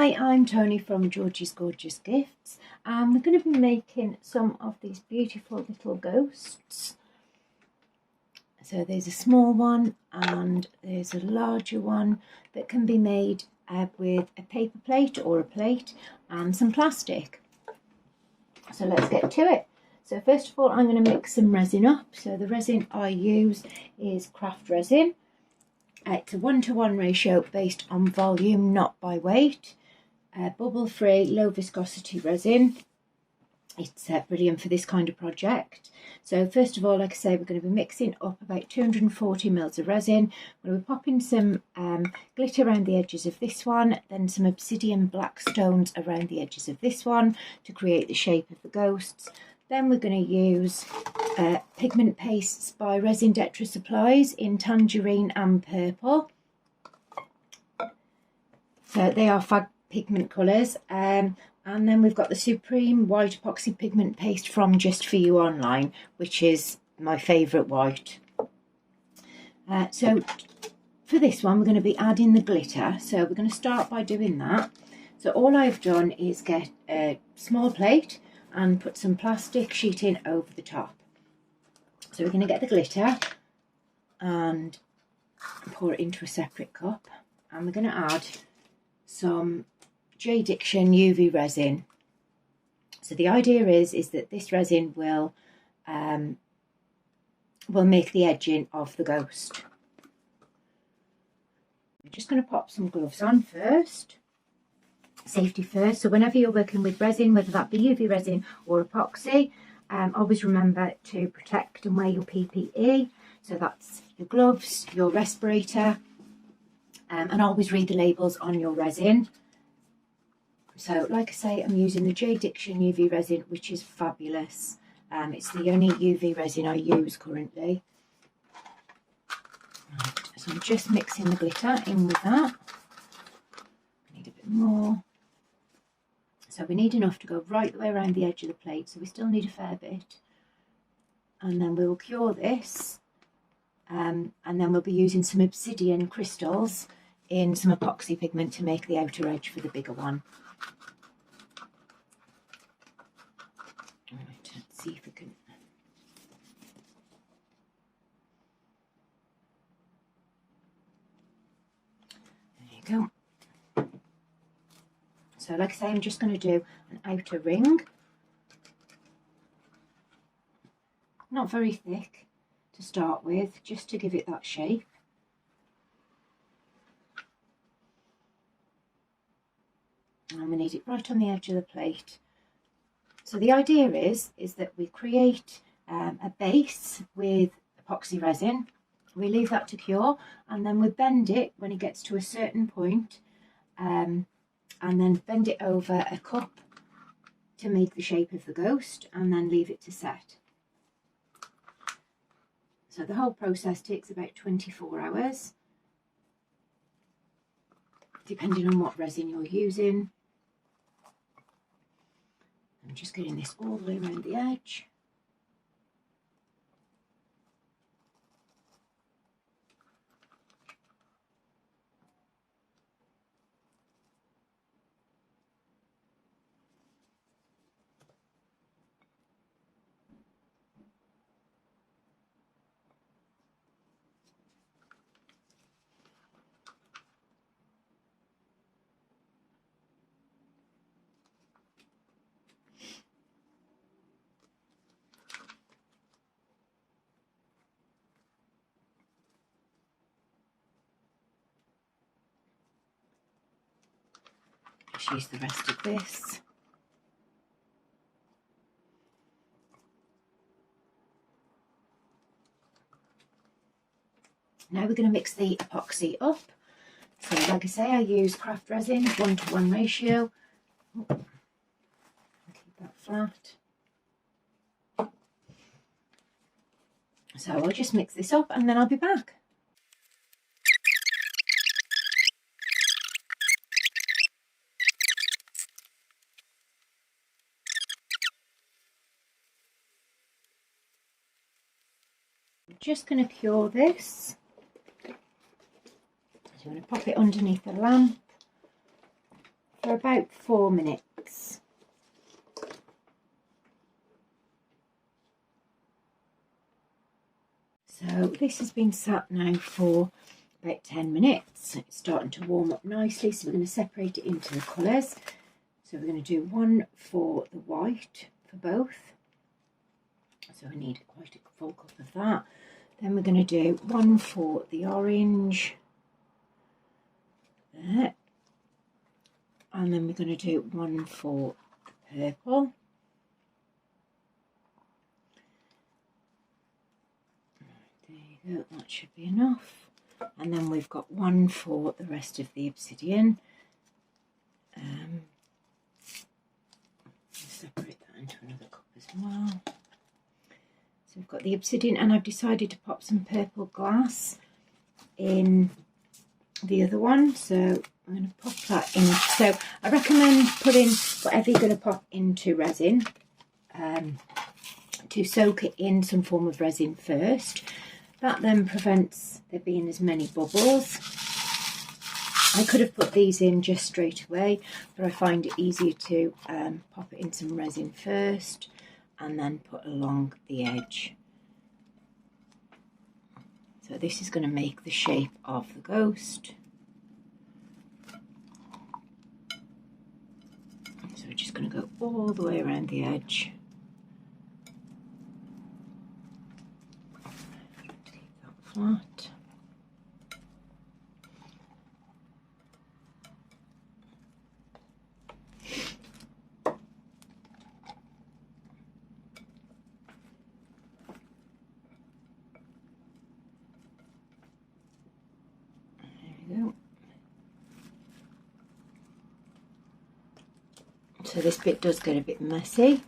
Hi, I'm Tony from Georgie's Gorgeous Gifts, and we're going to be making some of these beautiful little ghosts. So there's a small one and there's a larger one that can be made with a paper plate or a plate and some plastic. So let's get to it. So first of all, I'm going to mix some resin up. So the resin I use is craft resin. It's a 1-to-1 ratio based on volume, not by weight. Bubble-free, low viscosity resin. It's brilliant for this kind of project. So first of all, like I say, we're going to be mixing up about 240 mils of resin. We're going to be popping some glitter around the edges of this one, then some obsidian black stones around the edges of this one to create the shape of the ghosts. Then we're going to use pigment pastes by Resin Etre Supplies in tangerine and purple. So they are fab pigment colours. And then we've got the Supreme White Epoxy Pigment Paste from Just For You online, which is my favourite white. So for this one, we're going to be adding the glitter. So we're going to start by doing that. So all I've done is get a small plate and put some plastic sheeting over the top. So we're going to get the glitter and pour it into a separate cup. And we're going to add some Diction UV resin. So the idea is that this resin will make the edging of the ghost. I'm just going to pop some gloves on first. Safety first. So whenever you're working with resin, whether that be UV resin or epoxy, always remember to protect and wear your PPE. So that's your gloves, your respirator, and always read the labels on your resin. So like I say, I'm using the Diction UV resin, which is fabulous. It's the only UV resin I use currently. Right, so I'm just mixing the glitter in with that. I need a bit more. So we need enough to go right the way around the edge of the plate, so we still need a fair bit. And then we will cure this, and then we'll be using some obsidian crystals in some epoxy pigment to make the outer edge for the bigger one. Right, let's see if we can. There you go. So like I say, I'm just going to do an outer ring. Not very thick to start with, just to give it that shape. And we need it right on the edge of the plate. So the idea is that we create a base with epoxy resin. We leave that to cure, and then we bend it when it gets to a certain point. And then bend it over a cup to make the shape of the ghost, and then leave it to set. So the whole process takes about 24 hours, depending on what resin you're using. I'm just getting this all the way around the edge. Just use the rest of this. Now we're going to mix the epoxy up. So like I say, I use craft resin, 1-to-1 ratio. Keep that flat. So I'll just mix this up and then I'll be back. I'm just going to cure this. So I'm going to pop it underneath the lamp for about 4 minutes. So this has been sat now for about 10 minutes. It's starting to warm up nicely, so we're going to separate it into the colours. So we're going to do one for the white for both. So we need quite a full cup of that. Then we're going to do one for the orange. There. And then we're going to do one for the purple. There you go, that should be enough. And then we've got one for the rest of the obsidian. Separate that into another cup as well. So we've got the obsidian, and I've decided to pop some purple glass in the other one. So I'm going to pop that in. So I recommend putting whatever you're going to pop into resin to soak it in some form of resin first. That then prevents there being as many bubbles. I could have put these in just straight away, but I find it easier to pop it in some resin first and then put along the edge. So this is going to make the shape of the ghost. So we're just going to go all the way around the edge. Keep that flat. So this bit does get a bit messy.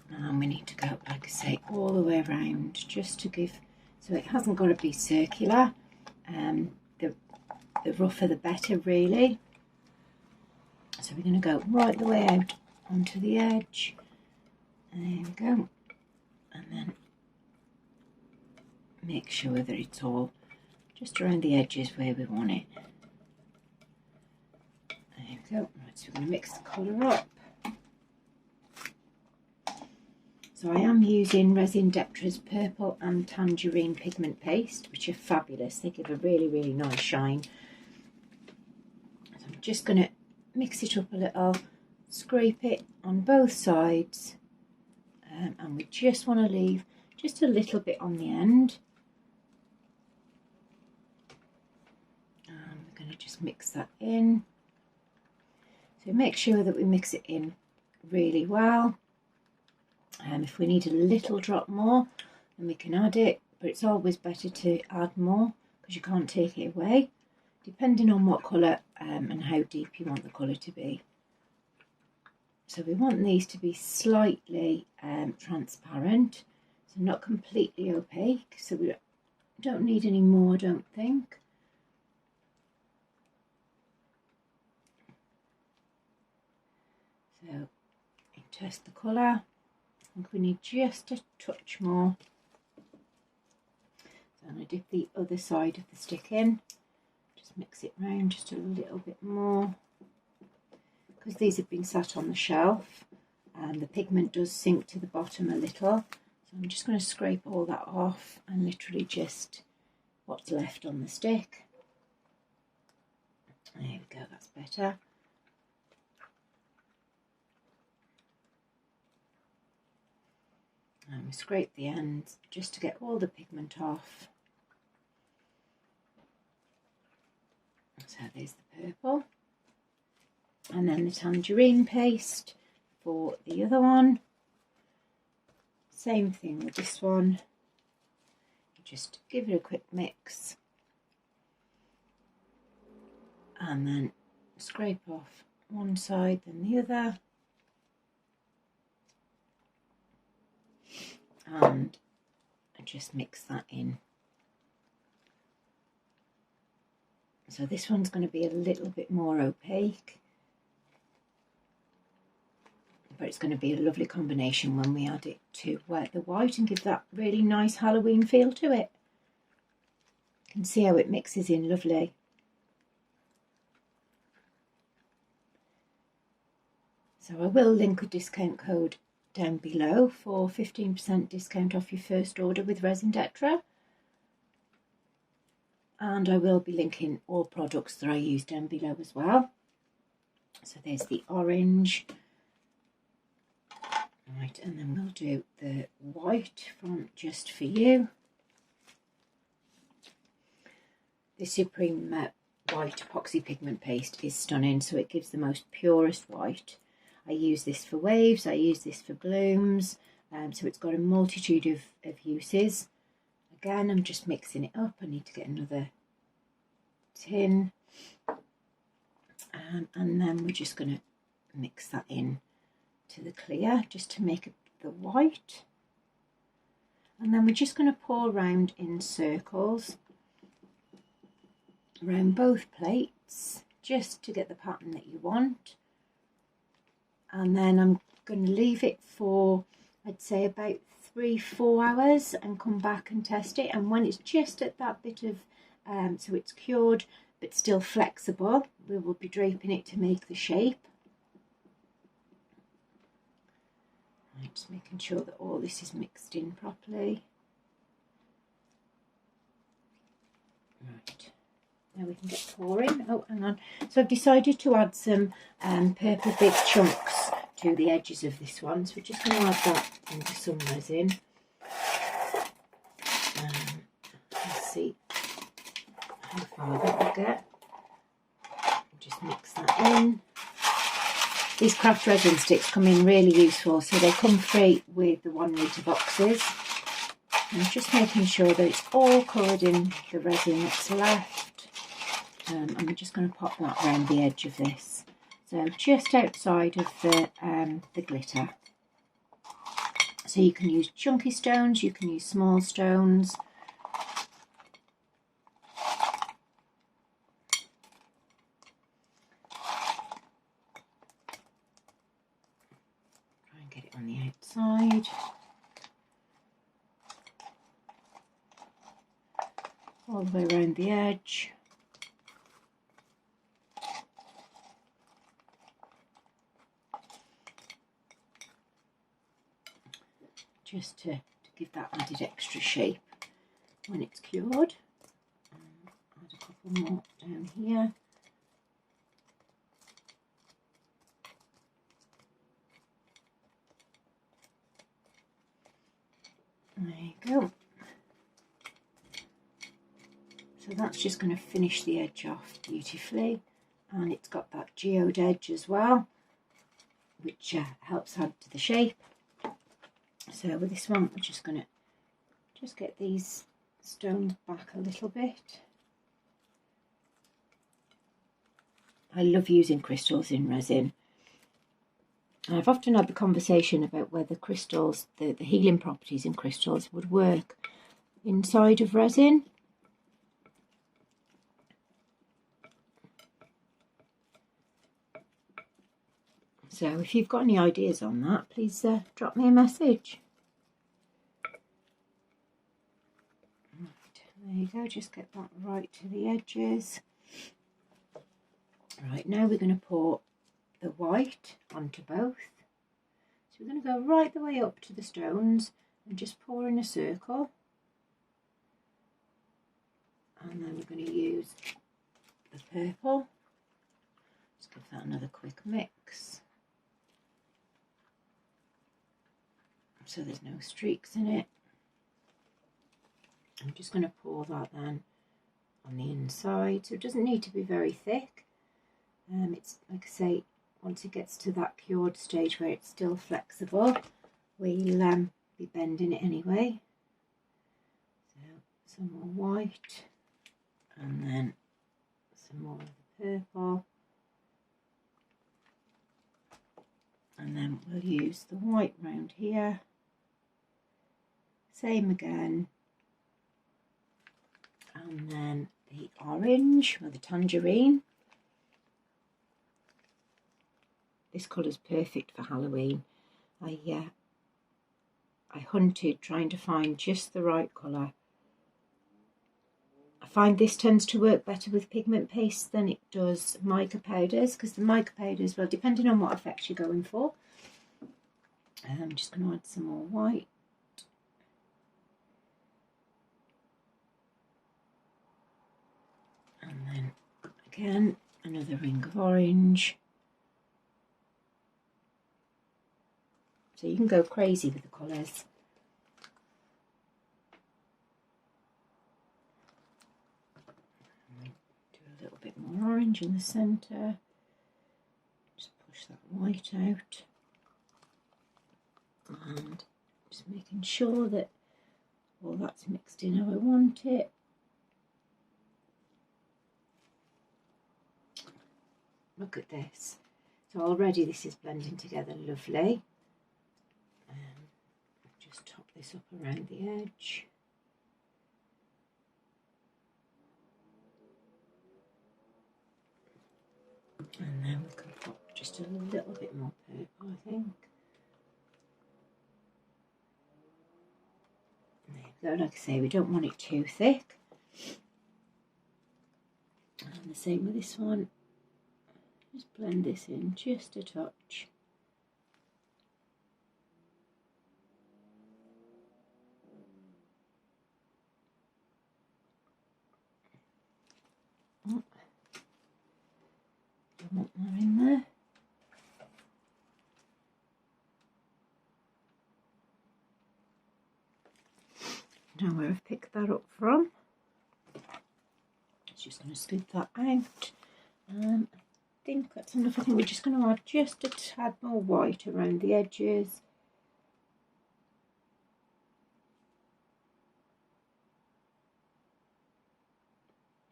And we need to go, like I say, all the way around just to give, so it hasn't got to be circular. The rougher the better, really. So we're going to go right the way out onto the edge. And there we go. And then make sure that it's all just around the edges where we want it. There we go. Right, so we're going to mix the colour up. So I am using Resin Deptra's purple and tangerine pigment paste, which are fabulous. They give a really, really nice shine. So I'm just going to mix it up a little, scrape it on both sides, and we just want to leave just a little bit on the end. And we're going to just mix that in. So make sure that we mix it in really well. If we need a little drop more, then we can add it, but it's always better to add more because you can't take it away, depending on what colour and how deep you want the colour to be. So we want these to be slightly transparent, so not completely opaque, so we don't need any more, I don't think. So test the colour. I think we need just a touch more. So I'm going to dip the other side of the stick in, just mix it round just a little bit more. Because these have been sat on the shelf, and the pigment does sink to the bottom a little. So I'm just going to scrape all that off and literally just what's left on the stick. There we go, that's better. And we scrape the ends just to get all the pigment off. So there's the purple. And then the tangerine paste for the other one. Same thing with this one. Just give it a quick mix. And then scrape off one side then the other. And just mix that in. So this one's going to be a little bit more opaque, but it's going to be a lovely combination when we add it to the white and give that really nice Halloween feel to it. You can see how it mixes in lovely. So I will link a discount code down below for 15% discount off your first order with resin etre. And I will be linking all products that I use down below as well. So there's the orange. Right, and then we'll do the white from Just For You. The Supreme White Epoxy Pigment Paste is stunning, so it gives the most purest white. I use this for waves, I use this for blooms, so it's got a multitude of uses. Again, I'm just mixing it up. I need to get another tin. And then we're just going to mix that in to the clear, just to make it the white. And then we're just going to pour around in circles around both plates, just to get the pattern that you want. And then I'm going to leave it for, I'd say, about 3-4 hours and come back and test it. And when it's just at that bit of, so it's cured but still flexible, we will be draping it to make the shape. Right, just making sure that all this is mixed in properly. Right. Now we can get pouring. Oh, hang on. So I've decided to add some purple big chunks to the edges of this one. So we're just going to add that into some resin. Let's see how far that will get. Just mix that in. These craft resin sticks come in really useful. So they come free with the 1 litre boxes. I'm just making sure that it's all covered in the resin that's left. I'm just going to pop that around the edge of this, so just outside of the glitter. So you can use chunky stones, you can use small stones. Try and get it on the outside. All the way around the edge. Just to give that added extra shape when it's cured. Add a couple more down here. There you go. So that's just going to finish the edge off beautifully, and it's got that geode edge as well, which helps add to the shape. So with this one, we're just going to just get these stones back a little bit. I love using crystals in resin. I've often had the conversation about whether crystals, the healing properties in crystals would work inside of resin. So if you've got any ideas on that, please drop me a message. Right, there you go, just get that right to the edges. Right, now we're going to pour the white onto both. So we're going to go right the way up to the stones and just pour in a circle. And then we're going to use the purple. Just give that another quick mix. So there's no streaks in it. I'm just going to pour that then on the inside, so it doesn't need to be very thick. It's like I say, once it gets to that cured stage where it's still flexible, we'll be bending it anyway. So some more white, and then some more of the purple, and then we'll use the white round here. Same again, and then the orange or the tangerine. This colour's perfect for Halloween. I hunted trying to find just the right colour. I find this tends to work better with pigment paste than it does mica powders, because the mica powders, well, depending on what effects you're going for. I'm just going to add some more white. And then again, another ring of orange. So you can go crazy with the colours. Do a little bit more orange in the centre. Just push that white out. And just making sure that all that's mixed in how I want it. Look at this. So already this is blending together lovely. Just top this up around the edge. And then we can pop just a little bit more purple, I think. There we go. Like I say, we don't want it too thick. And the same with this one. Just blend this in just a touch. Oh, I want that in there. Now where I've picked that up from, it's just going to scoop that out. I think that's enough. I think we're just going to add just a tad more white around the edges.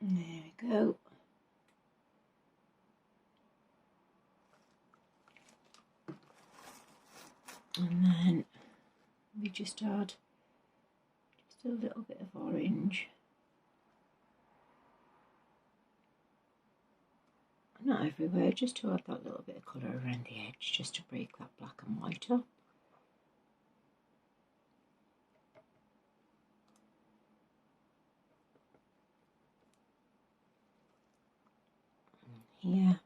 And there we go. And then we just add just a little bit of orange. Not everywhere, just to add that little bit of colour around the edge, just to break that black and white up. And here.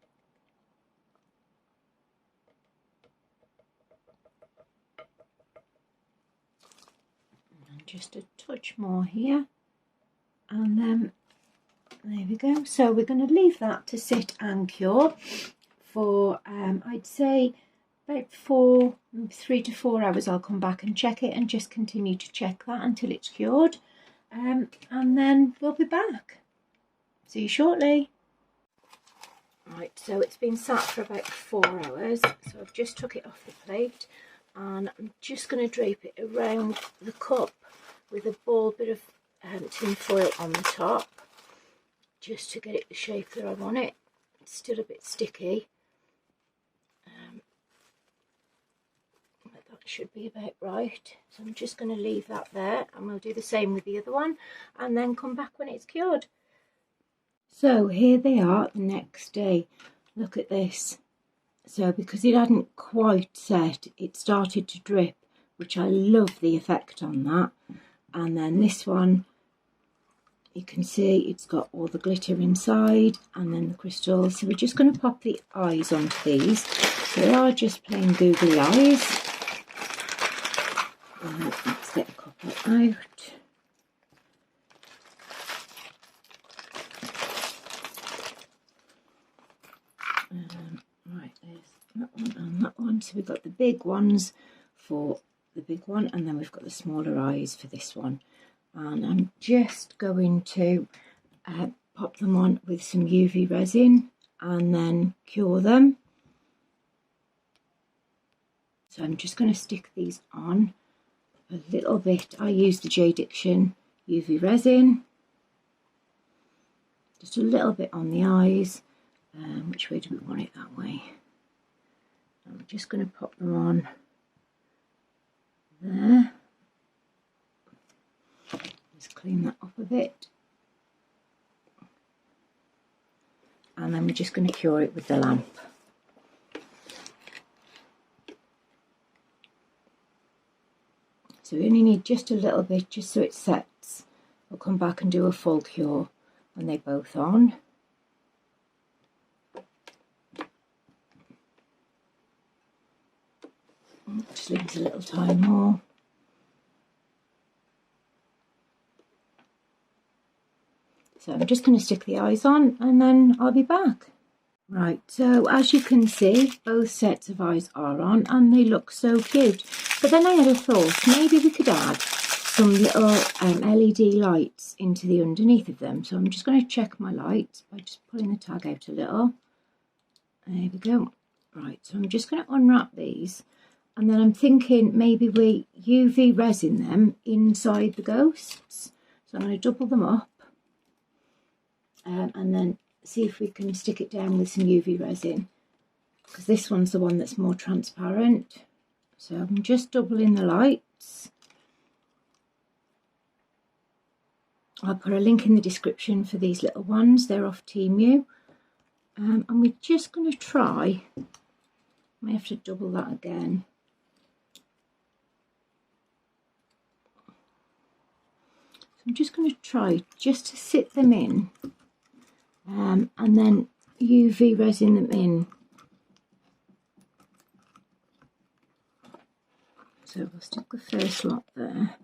And just a touch more here. And then there we go. So we're going to leave that to sit and cure for I'd say about 3 to 4 hours. I'll come back and check it and just continue to check that until it's cured, and then we'll be back. See you shortly. Right, so it's been sat for about 4 hours, so I've just took it off the plate and I'm just going to drape it around the cup with a ball bit of tin foil on the top, just to get it the shape that I want it. It's still a bit sticky, but that should be about right. So I'm just going to leave that there, and we'll do the same with the other one and then come back when it's cured. So here they are the next day. Look at this. So because it hadn't quite set, it started to drip, which I love the effect on that. And then this one, you can see it's got all the glitter inside and then the crystals. So we're just going to pop the eyes onto these. So they are just plain googly eyes. Let's get a couple out. Right, there's that one and that one. So we've got the big ones for the big one, and then we've got the smaller eyes for this one. And I'm just going to pop them on with some UV resin and then cure them. So I'm just going to stick these on a little bit. I use the J Diction UV resin, just a little bit on the eyes. Which way do we want it? That way. I'm just going to pop them on there. Just clean that up a bit. And then we're just going to cure it with the lamp. So we only need just a little bit, just so it sets. We'll come back and do a full cure when they're both on. Just leaves a little time more. So I'm just going to stick the eyes on and then I'll be back. Right, so as you can see, both sets of eyes are on and they look so cute. But then I had a thought, maybe we could add some little LED lights into the underneath of them. So I'm just going to check my lights by just pulling the tag out a little. There we go. Right, so I'm just going to unwrap these. And then I'm thinking maybe we UV resin them inside the ghosts. So I'm going to double them up and then see if we can stick it down with some UV resin, because this one's the one that's more transparent. So I'm just doubling the lights. I'll put a link in the description for these little ones. They're off Temu. And we're just going to try, I have to double that again. So I'm just going to try just to sit them in and then UV resin them in. So we'll stick the first lot there.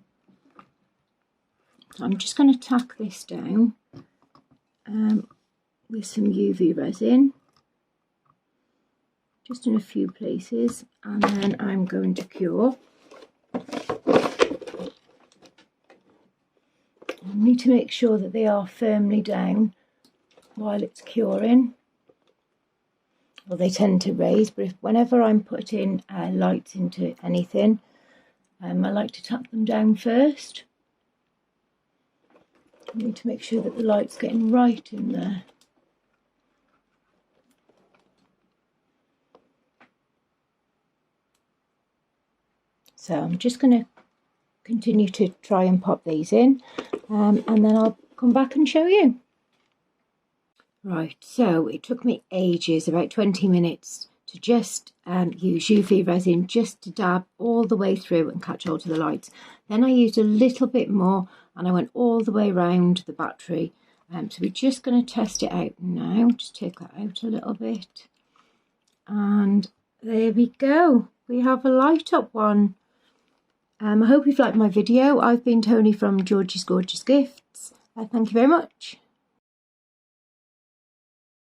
So I'm just going to tack this down with some UV resin, just in a few places, and then I'm going to cure. I need to make sure that they are firmly down while it's curing. Well, they tend to raise, but whenever I'm putting lights into anything, I like to tap them down first. I need to make sure that the light's getting right in there. So I'm just going to continue to try and pop these in, and then I'll come back and show you. Right, so it took me ages, about 20 minutes, to just use UV resin just to dab all the way through and catch hold of the lights. Then I used a little bit more and I went all the way around the battery. So we're just going to test it out now. Just take that out a little bit. And there we go. We have a light up one. I hope you've liked my video. I've been Tony from Georgie's Gorgeous Gifts. Thank you very much.